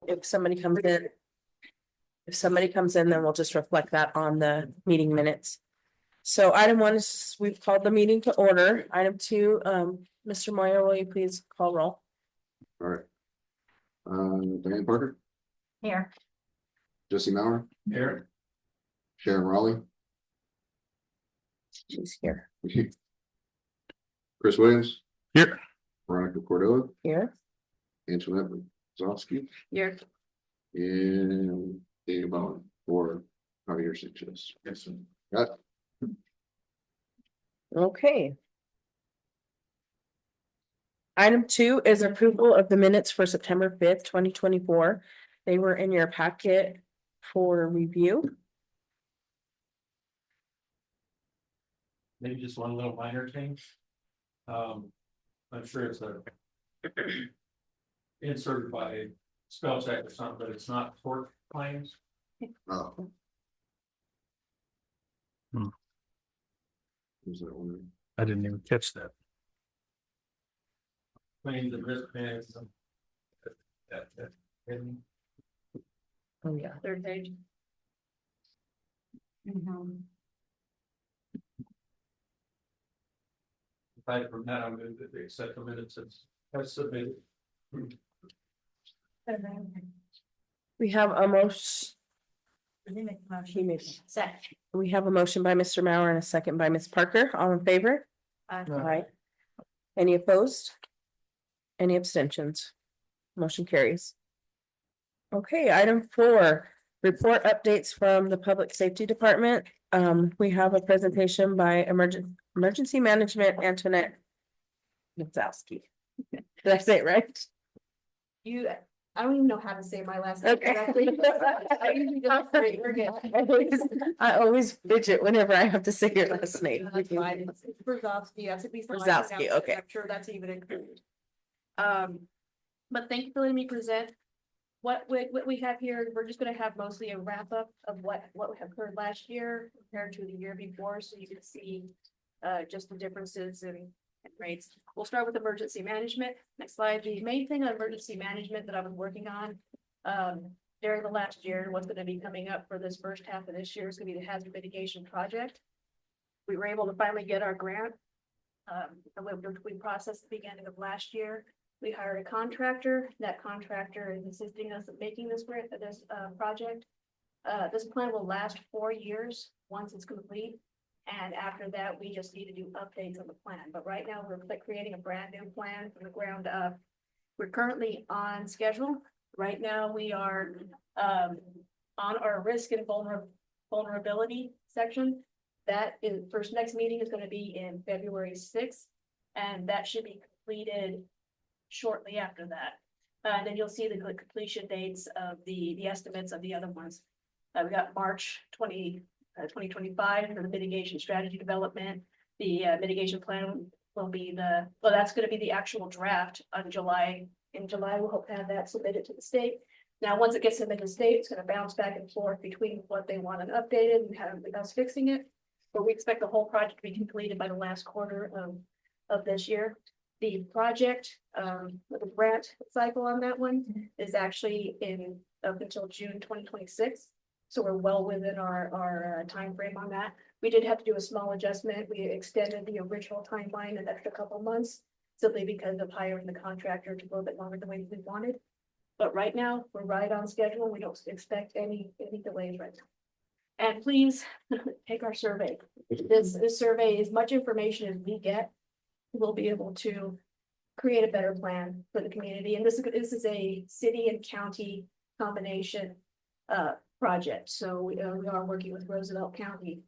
if somebody comes in. If somebody comes in, then we'll just reflect that on the meeting minutes. So item 1 is, we've called the meeting to order. Item 2, Mr. Moyer, will you please call roll? All right. Diane Parker, Here. Jesse Maurer, Here. Sharon Raleigh, She's here. Chris Williams. Here. Veronica Cordova, Here. Antoinette Zofsky, Here. and Dana Bowen for Javier Sanchez. Yes, sir. Got Okay. Item 2 is approval of the minutes for September 5th, 2024. They were in your packet for review. Maybe just one little minor change. I'm sure it's a inserted by spell check or something, but it's not tort claims. Oh. Hmm. Who's that one? I didn't even catch that. Claims and risk management. And Oh, yeah. Third page. aside from that, I'm going to accept the minutes as submitted. We have a motion. He made- We have a motion by Mr. Mauer and a second by Ms. Parker. All in favor? Aye. Any opposed? Any abstentions? Motion carries. Okay, item 4, report updates from the Public Safety Department. We have a presentation by Emergency Management Antoinette Zofsky. Did I say it right? I don't even know how to say my last name Okay. correctly. I usually just forget. I always fidget whenever I have to say your last name. That's fine. It's Brzezowski. That's at least how I Brzezowski, pronounce it. okay. I'm sure that's even included. But thank you for letting me present. What we have here, we're just gonna have mostly a wrap up of what we have heard last year compared to the year before, so you can see just the differences in rates. We'll start with emergency management. Next slide. The main thing on emergency management that I was working on during the last year and what's going to be coming up for this first half of this year is going to be the hazard mitigation project. We were able to finally get our grant. We processed at the beginning of last year. We hired a contractor. That contractor is assisting us in making this grant, this project. This plan will last 4 years once it's complete. And after that, we just need to do updates on the plan. But right now, we're creating a brand new plan from the ground up. We're currently on schedule. Right now, we are on our risk and vulnerability section. That is first next meeting is going to be in February 6th, and that should be completed shortly after that. Then you'll see the completion dates of the estimates of the other ones. We got March 2025 for the mitigation strategy development. The mitigation plan will be that's going to be the actual draft on July. In July, we'll hope to have that submitted to the state. Now, once it gets submitted to the state, it's going to bounce back and forth between what they want and updated and how us fixing it. But we expect the whole project to be completed by the last quarter of this year. The project, the grant cycle on that one is actually up until June 2026. So we're well within our time frame on that. We did have to do a small adjustment. We extended the original timeline an extra couple months simply because of hiring the contractor to go a bit longer than we wanted. But right now, we're right on schedule. We don't expect any delays right now. And please take our survey. This survey, as much information as we get, we'll be able to create a better plan for the community. And this is a city and county combination project. So we are working with Roosevelt County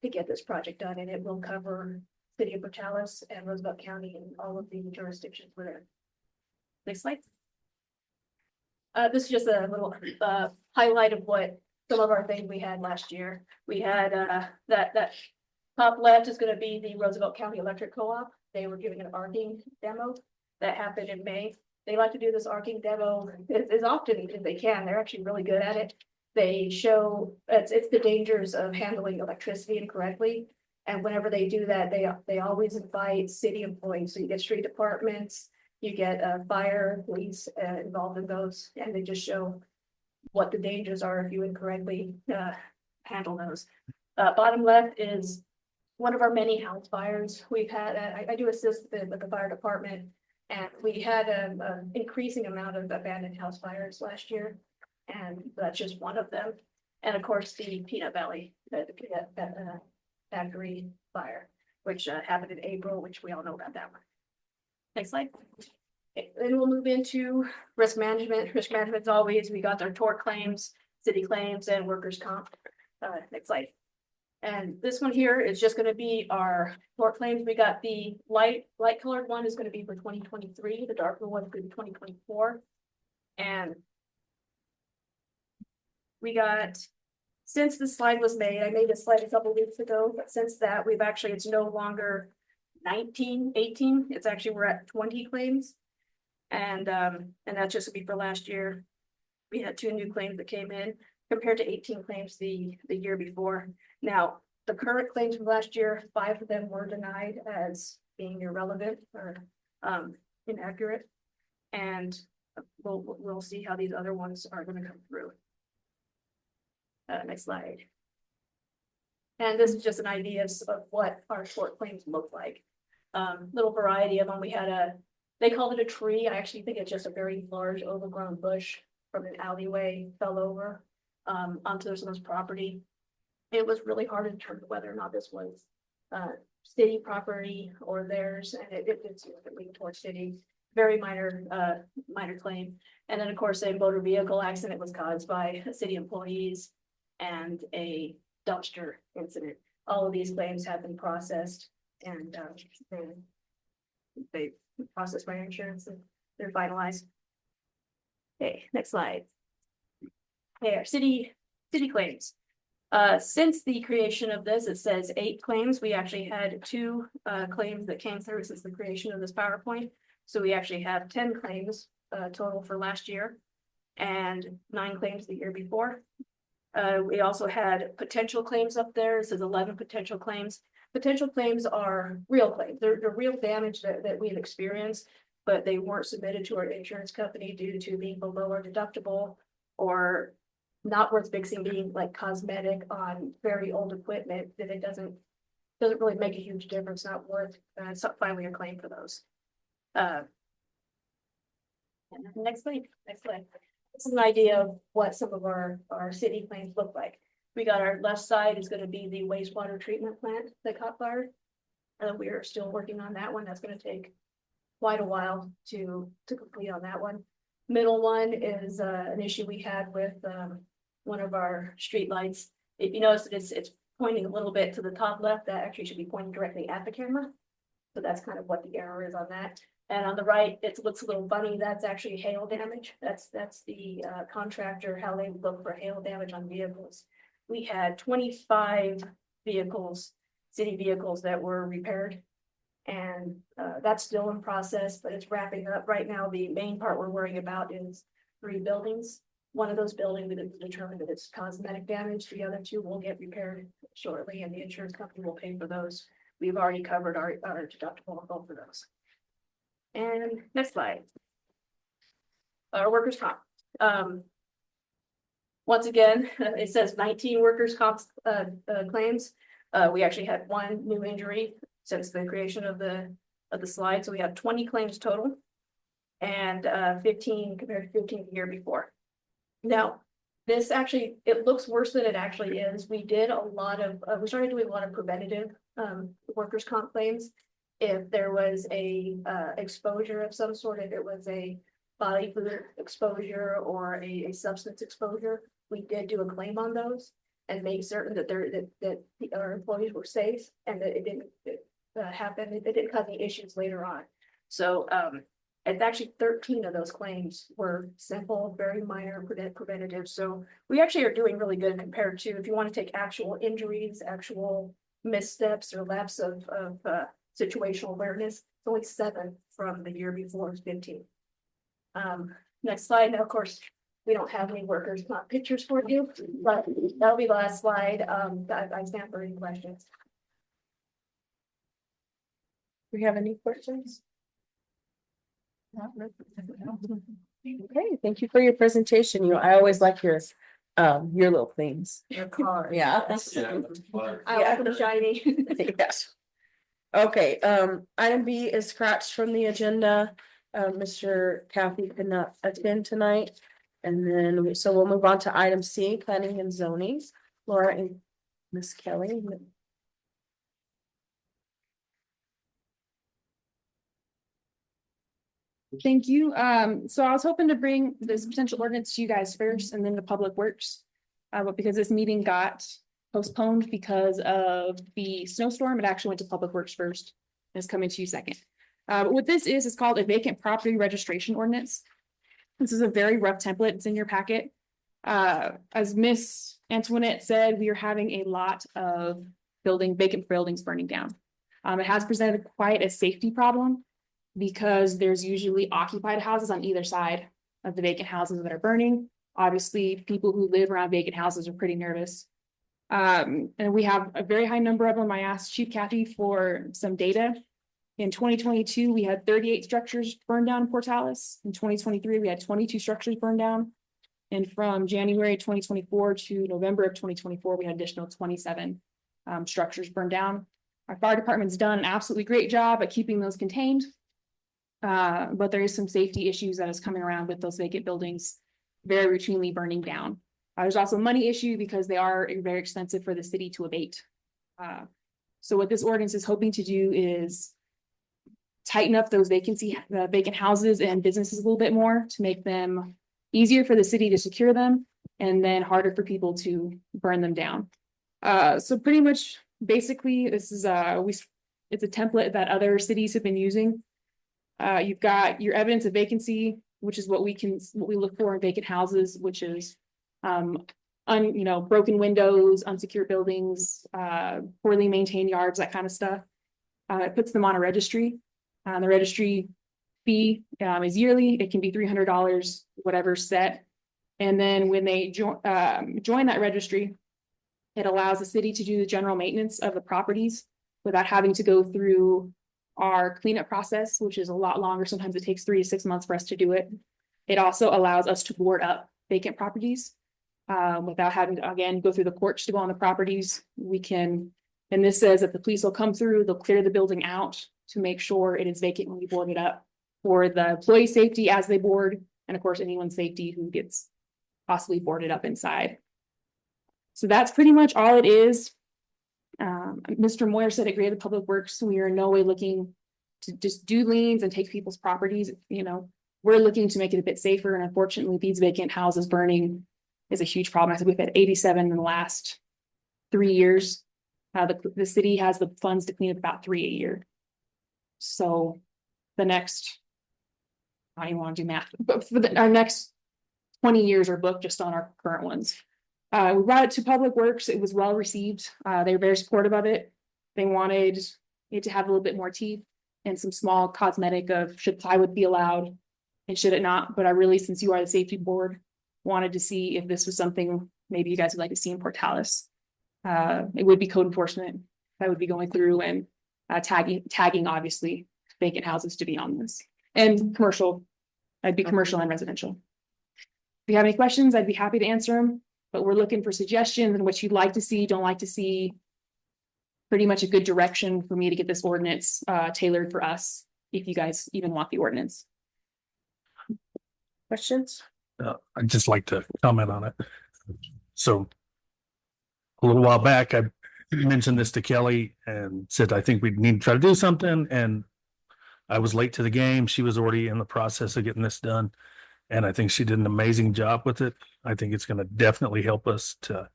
to get this project done, and it will cover City of Portales and Roosevelt County and all of the jurisdictions we're in. Next slide. This is just a little highlight of what some of our things we had last year. We had that top left is going to be the Roosevelt County Electric Co-op. They were giving an arcing demo that happened in May. They like to do this arcing demo as often as they can. They're actually really good at it. They show it's the dangers of handling electricity incorrectly. And whenever they do that, they always invite city employees. So you get street departments, You get fire, police involved in those, and they just show what the dangers are if you incorrectly handle those. Bottom left is one of our many house fires. We've had, I do assist with the fire department, and we had an increasing amount of abandoned house fires last year. And that's just one of them. And of course, the Peanut Valley, the peanut factory fire, which happened in April, which we all know about that one. Next slide. Okay, then we'll move into risk management. Risk management, as always, we got our tort claims, city claims, and workers' comp. Next slide. And this one here is just gonna be our tort claims. We got the light colored one is gonna be for 2023, the darker one is gonna be 2024. And we got, since the slide was made, I made this slide a couple weeks ago, but since that, we've actually, it's no longer 19, 18, it's actually, we're at 20 claims. And that's just to be for last year. We had 2 new claims that came in compared to 18 claims the year before. Now, the current claims from last year, 5 of them were denied as being irrelevant or inaccurate. And we'll see how these other ones are gonna come through. Next slide. And this is just an idea of what our short claims look like. Little variety of them. We had they called it a tree. I actually think it's just a very large overgrown bush from an alleyway fell over onto someone's property. It was really hard to determine whether or not this was city property or theirs, and it's leaning towards city. Very minor claim. And then of course a motor vehicle accident was caused by city employees and a dumpster incident. All of these claims have been processed and they processed by insurance and they're finalized. Okay, next slide. Okay, our city claims. Since the creation of this, it says 8 claims. We actually had 2 claims that came through since the creation of this PowerPoint. So we actually have 10 claims total for last year and 9 claims the year before. We also had potential claims up there. It says 11 potential claims. Potential claims are real claims. They're real damage that we've experienced, but they weren't submitted to our insurance company due to being below our deductible or not worth fixing, being like cosmetic on very old equipment that it doesn't really make a huge difference, not worth filing a claim for those. Next slide. This is an idea of what some of our city claims look like. We got our left side is going to be the wastewater treatment plant that caught fire. We are still working on that one. That's going to take quite a while to complete on that one. Middle one is an issue we had with one of our street lights. If you notice, it's pointing a little bit to the top left. That actually should be pointing directly at the camera. So that's kind of what the error is on that. And on the right, it looks a little funny. That's actually hail damage. That's the contractor, how they look for hail damage on vehicles. We had 25 vehicles, city vehicles that were repaired. And that's still in process, but it's wrapping up right now. The main part we're worrying about is 3 buildings. One of those buildings, we determined that it's cosmetic damage. The other 2 will get repaired shortly, and the insurance company will pay for those. We've already covered our deductible on both of those. And next slide. Our workers' comp. Once again, it says 19 workers' comp claims. We actually had 1 new injury since the creation of the slide. So we have 20 claims total and 15 compared to 15 the year before. Now, this actually, it looks worse than it actually is. We did a lot of, we started doing a lot of preventative workers' comp claims. If there was a exposure of some sort, if it was a body fluid exposure or a substance exposure, we did do a claim on those and make certain that that our employees were safe and that it didn't happen. It didn't cause any issues later on. So it's actually 13 of those claims were simple, very minor preventative. So we actually are doing really good compared to if you want to take actual injuries, actual missteps or lapse of situational awareness. It's only 7 from the year before, 15. Next slide. Now, of course, we don't have any workers, not pictures for you, but that'll be the last slide. I stand for any questions. Do we have any questions? Okay, thank you for your presentation. I always like your little things. Your car. Yeah. I like them shiny. Yes. Okay, item B is scratched from the agenda. Mr. Kathy could not attend tonight. And then, so we'll move on to item C, planning and zoning. Laura and Miss Kelly. Thank you. So I was hoping to bring this potential ordinance to you guys first and then to Public Works. But because this meeting got postponed because of the snowstorm, it actually went to Public Works first. It's coming to you second. But what this is, it's called a vacant property registration ordinance. This is a very rough template. It's in your packet. As Miss Antoinette said, we are having a lot of vacant buildings burning down. It has presented quite a safety problem because there's usually occupied houses on either side of the vacant houses that are burning. Obviously, people who live around vacant houses are pretty nervous. And we have a very high number of them. I asked Chief Kathy for some data. In 2022, we had 38 structures burned down in Portales. In 2023, we had 22 structures burned down. And from January 2024 to November of 2024, we had additional 27 structures burned down. Our fire department's done an absolutely great job at keeping those contained. But there is some safety issues that is coming around with those vacant buildings very routinely burning down. There's also a money issue because they are very expensive for the city to abate. So what this ordinance is hoping to do is tighten up those vacant houses and businesses a little bit more to make them easier for the city to secure them and then harder for people to burn them down. So pretty much basically this is it's a template that other cities have been using. You've got your evidence of vacancy, which is what we look for in vacant houses, which is broken windows, unsecured buildings, poorly maintained yards, that kind of stuff. It puts them on a registry. The registry fee is yearly. It can be $300, whatever set. And then when they join that registry, it allows the city to do the general maintenance of the properties without having to go through our cleanup process, which is a lot longer. Sometimes it takes 3 to 6 months for us to do it. It also allows us to board up vacant properties without having to, again, go through the courts to go on the properties. We can, and this says that the police will come through, they'll clear the building out to make sure it is vacant when we board it up for the employee safety as they board, and of course, anyone's safety who gets possibly boarded up inside. So that's pretty much all it is. Mr. Moyer said at Greater Public Works, we are in no way looking to just do liens and take people's properties. We're looking to make it a bit safer. And unfortunately, these vacant houses burning is a huge problem. I said we've had 87 in the last 3 years. The city has the funds to clean up about 3 a year. So the next, I don't even want to do math, but for our next 20 years are booked just on our current ones. We brought it to Public Works. It was well received. They were very supportive of it. They wanted it to have a little bit more teeth and some small cosmetic of should plywood be allowed and should it not. But I really, since you are the safety board, wanted to see if this was something maybe you guys would like to see in Portales. It would be code enforcement that would be going through and tagging obviously vacant houses to be on this, and commercial. I'd be commercial and residential. If you have any questions, I'd be happy to answer them. But we're looking for suggestions and what you'd like to see, don't like to see. Pretty much a good direction for me to get this ordinance tailored for us, if you guys even want the ordinance. Questions? I'd just like to comment on it. So a little while back, I mentioned this to Kelly and said, I think we need to try to do something. And I was late to the game. She was already in the process of getting this done. And I think she did an amazing job with it. I think it's going to definitely help us to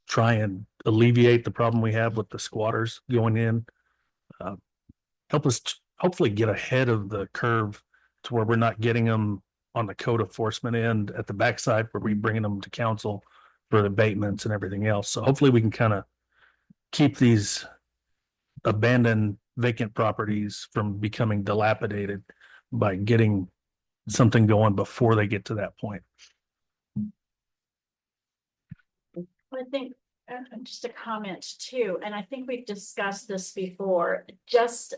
try and alleviate the problem we have with the squatters going in. Help us hopefully get ahead of the curve to where we're not getting them on the code enforcement end at the backside where we're bringing them to council for abatements and everything else. So hopefully we can kind of keep these abandoned vacant properties from becoming dilapidated by getting something going before they get to that point. I think just a comment too, and I think we've discussed this before, just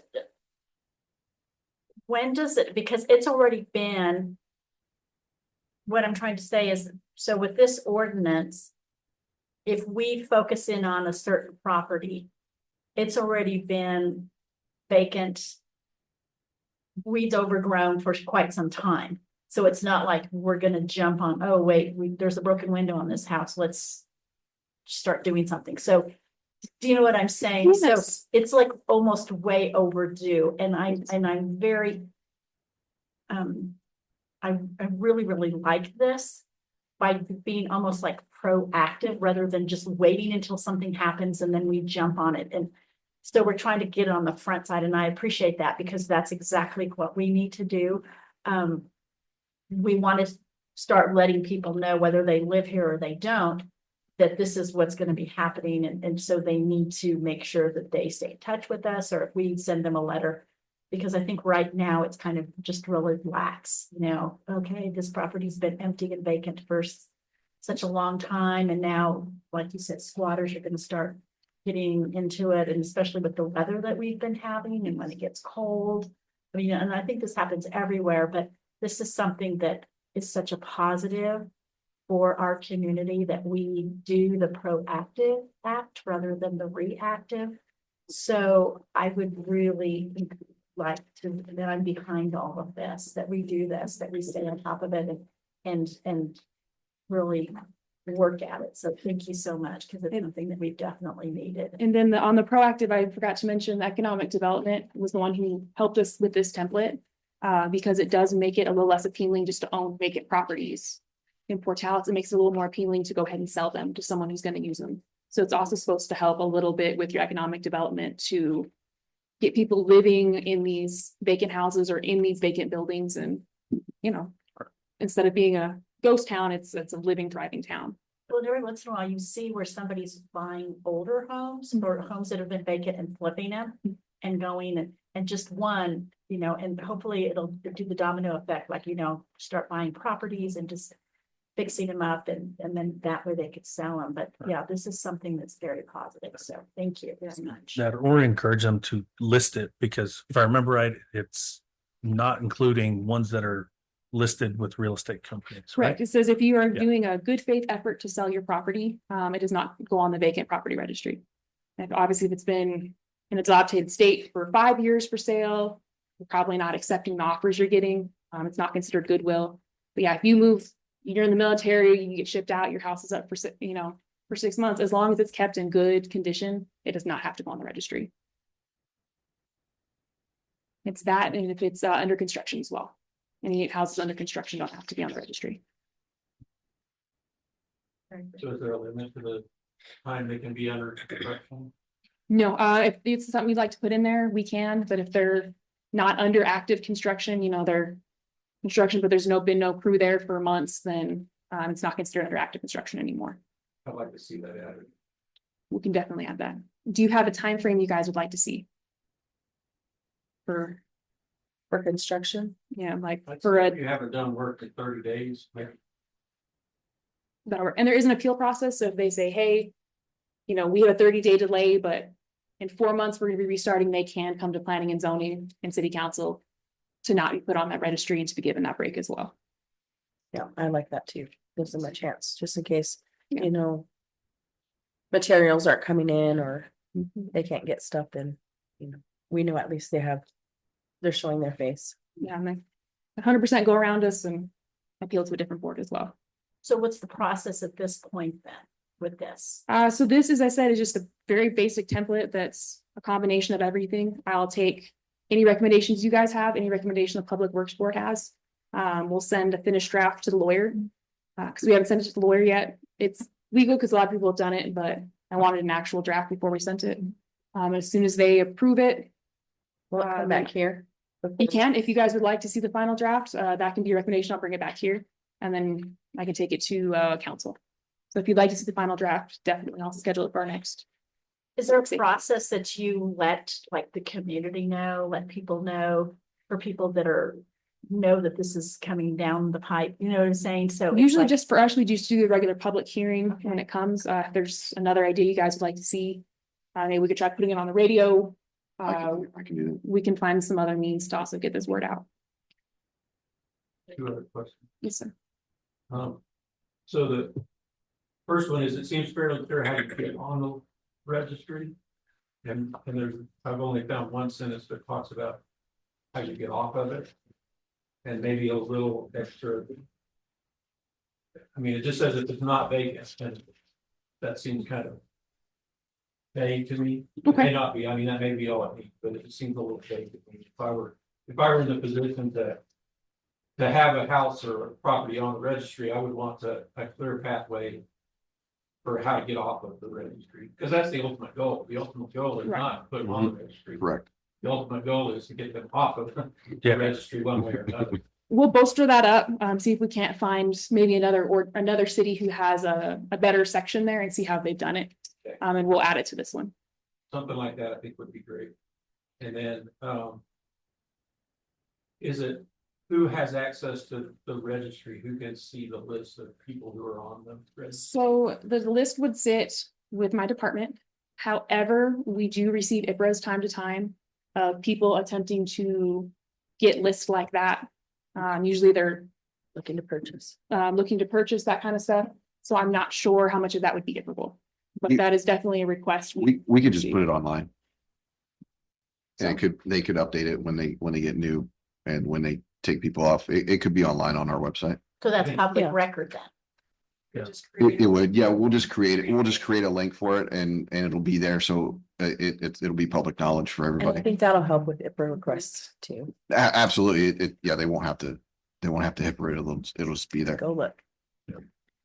when does it, because it's already been. What I'm trying to say is, so with this ordinance. If we focus in on a certain property, it's already been vacant. Weeds overgrown for quite some time. So it's not like we're gonna jump on, oh, wait, there's a broken window on this house, let's start doing something. So do you know what I'm saying? So Yes. it's like almost way overdue, and I'm very I really, really like this by being almost like proactive rather than just waiting until something happens and then we jump on it. And so we're trying to get it on the front side, and I appreciate that because that's exactly what we need to do. We want to start letting people know, whether they live here or they don't, that this is what's going to be happening. And so they need to make sure that they stay in touch with us, or if we send them a letter. Because I think right now it's kind of just really lax, okay, this property's been empty and vacant for such a long time. And now, like you said, squatters are going to start getting into it, and especially with the weather that we've been having and when it gets cold. I mean, and I think this happens everywhere, but this is something that is such a positive for our community, that we do the proactive act rather than the reactive. So I would really like to, that I'm behind all of this, that we do this, that we stay on top of it and really work at it. So thank you so much, because it's something that we've definitely needed. And then on the proactive, I forgot to mention economic development was the one who helped us with this template. Because it does make it a little less appealing just to own vacant properties. In Portales, it makes it a little more appealing to go ahead and sell them to someone who's going to use them. So it's also supposed to help a little bit with your economic development to get people living in these vacant houses or in these vacant buildings. And, instead of being a ghost town, it's a living, thriving town. Well, every once in a while you see where somebody's buying older homes or homes that have been vacant and flipping them and going and just one, and hopefully it'll do the domino effect, like, start buying properties and just fixing them up, and then that way they could sell them. But yeah, this is something that's very positive. So thank you very much. That or encourage them to list it, because if I remember right, it's not including ones that are listed with real estate companies, Correct. right? It says if you are Yeah. doing a good faith effort to sell your property, it does not go on the vacant property registry. And obviously, if it's been in a adopted state for 5 years for sale, you're probably not accepting the offers you're getting. It's not considered goodwill. But yeah, if you move, you're in the military, you get shipped out, your house is up for 6 months, as long as it's kept in good condition, it does not have to go on the registry. It's that, and if it's under construction as well. Any houses under construction don't have to be on the registry. So is there a limit to the time they can be under construction? No, if it's something you'd like to put in there, we can, but if they're not under active construction, they're construction, but there's been no crew there for months, then it's not considered under active construction anymore. I'd like to see that added. We can definitely add that. Do you have a time frame you guys would like to see? For construction. like I'd for say a if you haven't done work in 30 days, maybe. and there is an appeal process, so if they say, hey, we have a 30-day delay, but in 4 months, we're gonna be restarting, they can come to planning and zoning and city council to not be put on that registry and to be given that break as well. Yeah, I like that too. Gives them a chance, just in case, Yeah. materials aren't coming in or they can't get stuff in, we know at least they're showing their face. Yeah, and they 100% go around us and appeal to a different board as well. So what's the process at this point then with this? So this, as I said, is just a very basic template that's a combination of everything. I'll take any recommendations you guys have, any recommendation the Public Works Board has. We'll send a finished draft to the lawyer because we haven't sent it to the lawyer yet. It's legal because a lot of people have done it, but I wanted an actual draft before we sent it. As soon as they approve it, Will it come back here? you can, if you guys would like to see the final draft, that can be a recommendation. I'll bring it back here and then I can take it to council. So if you'd like to see the final draft, definitely I'll schedule it for our next. Is there a process that you let the community know, let people know, for people that know that this is coming down the pipe, you know what I'm saying? So it's Usually like- just for us, we just do the regular public hearing when it comes. If there's another idea you guys would like to see. Maybe we could try putting it on the radio I can do that. we can find some other means to also get this word out. Two other questions. Yes, sir. So the first one is, it seems fairly clear how to get on the registry. And I've only found one sentence that talks about how you get off of it. And maybe a little extra. I mean, it just says if it's not vacant, and that seems kind of vague to me. It Okay. may not be, I mean, that may be all I need, but it seems a little vague to me. If I were in the position to have a house or a property on the registry, I would want a clear pathway for how to get off of the registry, because that's the ultimate goal. The ultimate goal is Right. not to put them on the registry. Correct. The ultimate goal is to get them off of the Yeah. registry one way or another. We'll bolster that up, see if we can't find maybe another city who has a better section there and see how they've done it. Okay. And we'll add it to this one. Something like that, I think would be great. And then, is it, who has access to the registry? Who can see the list of people who are on the registry? So the list would sit with my department. However, we do receive IPRAs time to time of people attempting to get lists like that. Usually they're Looking to purchase. looking to purchase that kind of stuff. So I'm not sure how much of that would be IPRable. But You- that is definitely a request. We could just put it online. And So- they could update it when they get new and when they take people off. It could be online on our website. So that's public Yeah. record then. Yeah. Just create It would, yeah, we'll just create it. We'll just create a link for it and it'll be there. So it'll be public knowledge for And I everybody. think that'll help with IPRA requests too. Absolutely. Yeah, they won't have to hit it. It'll just be there. Go look.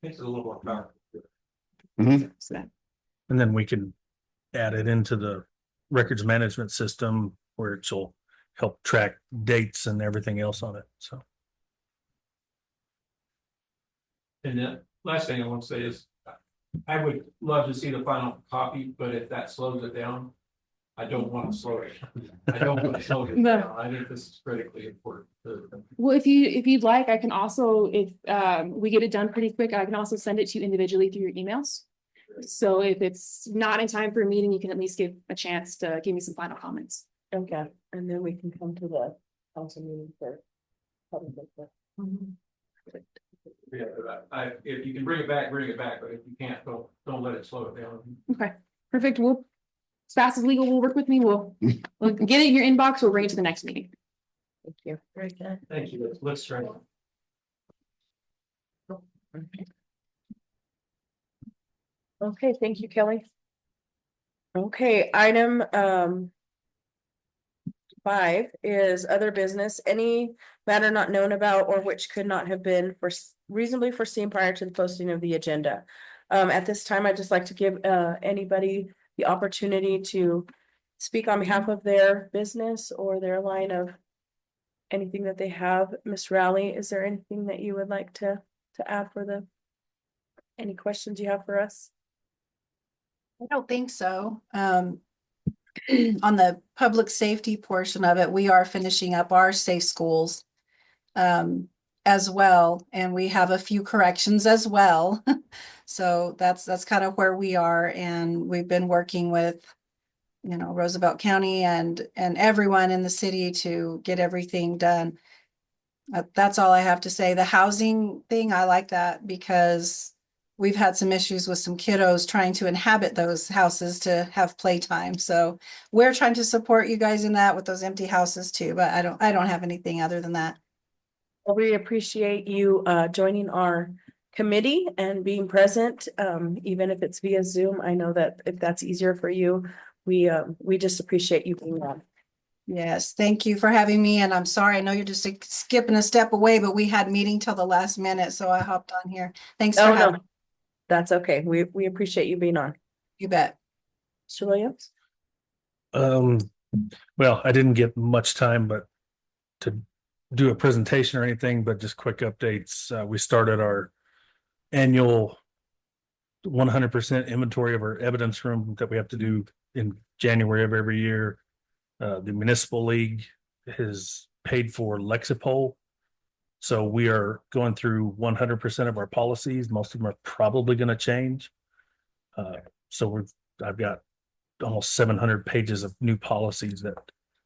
Makes it a little more powerful. So that- And then we can add it into the records management system where it'll help track dates and everything else on it. So. And the last thing I want to say is, I would love to see the final copy, but if that slows it down, I don't want to slow it. I don't want to slow it No. down. I think this is critically important. Well, if you'd like, I can also, if we get it done pretty quick, I can also send it to you individually through your emails. So if it's not in time for a meeting, you can at least give a chance to give me some final comments. Okay, and then we can come to the council meeting for public input. Yeah, but if you can bring it back, but if you can't, don't let it slow it down. Okay, perfect. We'll, as fast as legal will work with me, we'll get it in your inbox. We'll bring it to the next meeting. Thank you. Very good. Thank you. Let's try. Okay, thank you, Kelly. Okay, item 5 is other business, any matter not known about or which could not have been reasonably foreseen prior to the posting of the agenda. At this time, I'd just like to give anybody the opportunity to speak on behalf of their business or their line of anything that they have. Ms. Rowley, is there anything that you would like to add for any questions you have for us? I don't think so. On the public safety portion of it, we are finishing up our safe schools as well, and we have a few corrections as well. So that's kind of where we are, and we've been working with, Roosevelt County and everyone in the city to get everything done. That's all I have to say. The housing thing, I like that because we've had some issues with some kiddos trying to inhabit those houses to have playtime. So we're trying to support you guys in that with those empty houses too, but I don't have anything other than that. Well, we appreciate you joining our committee and being present, even if it's via Zoom. I know that if that's easier for you, we just appreciate you being on. Yes, thank you for having me. And I'm sorry, I know you're just skipping a step away, but we had meeting till the last minute, so I hopped on here. Thanks for Oh, having no, that's okay. We appreciate you being on. You bet. Mr. Williams? Well, I didn't get much time, but to do a presentation or anything, but just quick updates. We started our annual 100% inventory of our evidence room that we have to do in January of every year. The municipal league has paid for Lexipol. So we are going through 100% of our policies. Most of them are probably going to change. So I've got almost 700 pages of new policies that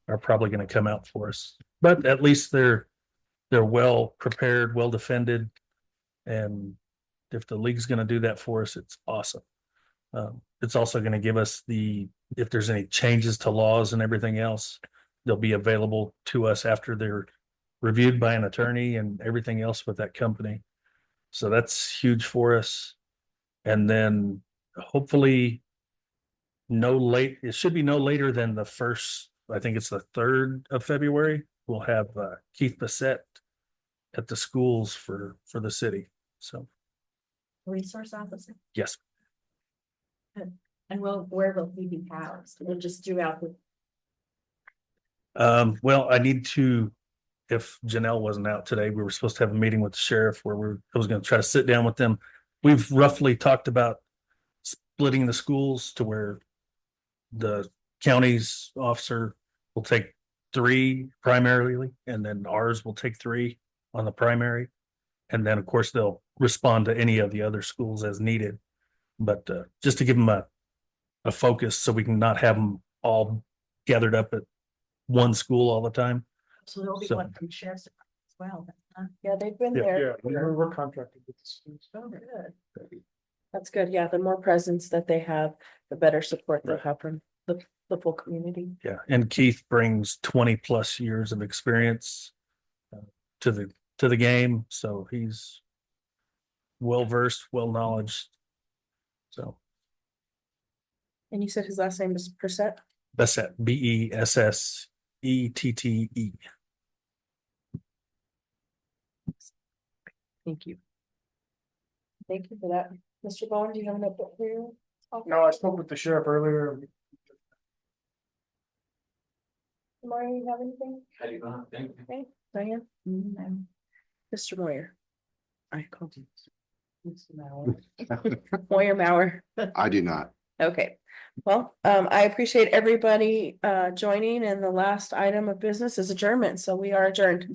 are probably going to come out for us. But at least they're well prepared, well defended. And if the league's going to do that for us, it's awesome. It's also going to give us if there's any changes to laws and everything else, they'll be available to us after they're reviewed by an attorney and everything else with that company. So that's huge for us. And then hopefully it should be no later than the first, I think it's the 3rd of February. We'll have Keith Bissett at the schools for the city. So, Resource officer, yes, and where will he be housed? We'll just do out the. well, I need to, if Janelle wasn't out today, we were supposed to have a meeting with the sheriff where I was going to try to sit down with them. We've roughly talked about splitting the schools to where the county's officer will take 3 primarily, and then ours will take 3 on the primary. And then, of course, they'll respond to any of the other schools as needed. But just to give them a focus so we can not have them all gathered up at one school all the time. So there'll be So- one from sheriff's department as well. Yeah, they've been Yeah. there. We're contracted with the schools. Oh, good. That's good. Yeah, the more presence that they have, the better support they'll have from the full community. Yeah, and Keith brings 20+ years of experience to the game, so he's well versed, well knowledged. So And you said his last name is Perset? Bessette, Bessette. Thank you. Thank you for that. Mr. Bowen, do you have an update for you? No, I spoke with the sheriff earlier. Mario, you have anything? I do not, thank you. Okay, Diane? No. Mr. Moyer? I called you. Moyer Mauer. I do not. Okay, well, I appreciate everybody joining, and the last item of business is adjournment, so we are adjourned.